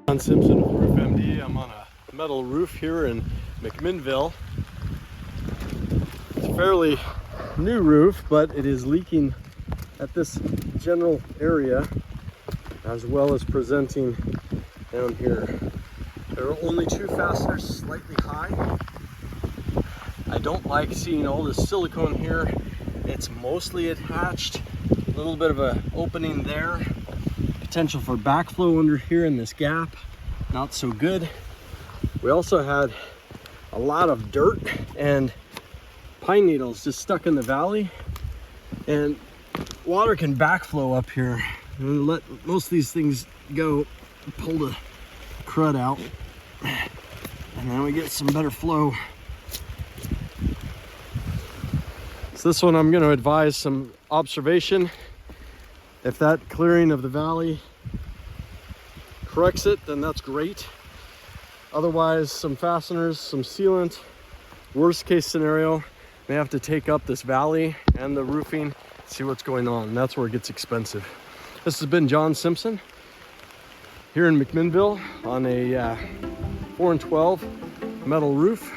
John Simpson with Roof MD. I'm on a metal roof here in McMinnville. It's a fairly new roof, but it is leaking at this general area as well as presenting down here. There are only two fasteners slightly high. I don't like seeing all this silicone here. It's mostly attached, a little bit of an opening there. Potential for backflow under here in this gap, not so good. We also had a lot of dirt and pine needles just stuck in the valley, and water can backflow up here and let most of these things go, pull the crud out, and then we get some better flow. So this one I'm going to advise some observation. If that clearing of the valley corrects it, then that's great. Otherwise, some fasteners, some sealant. Worst case scenario, may have to take up this valley and the roofing, see what's going on. That's where it gets expensive. This has been John Simpson here in McMinnville on a 4 and 12 metal roof.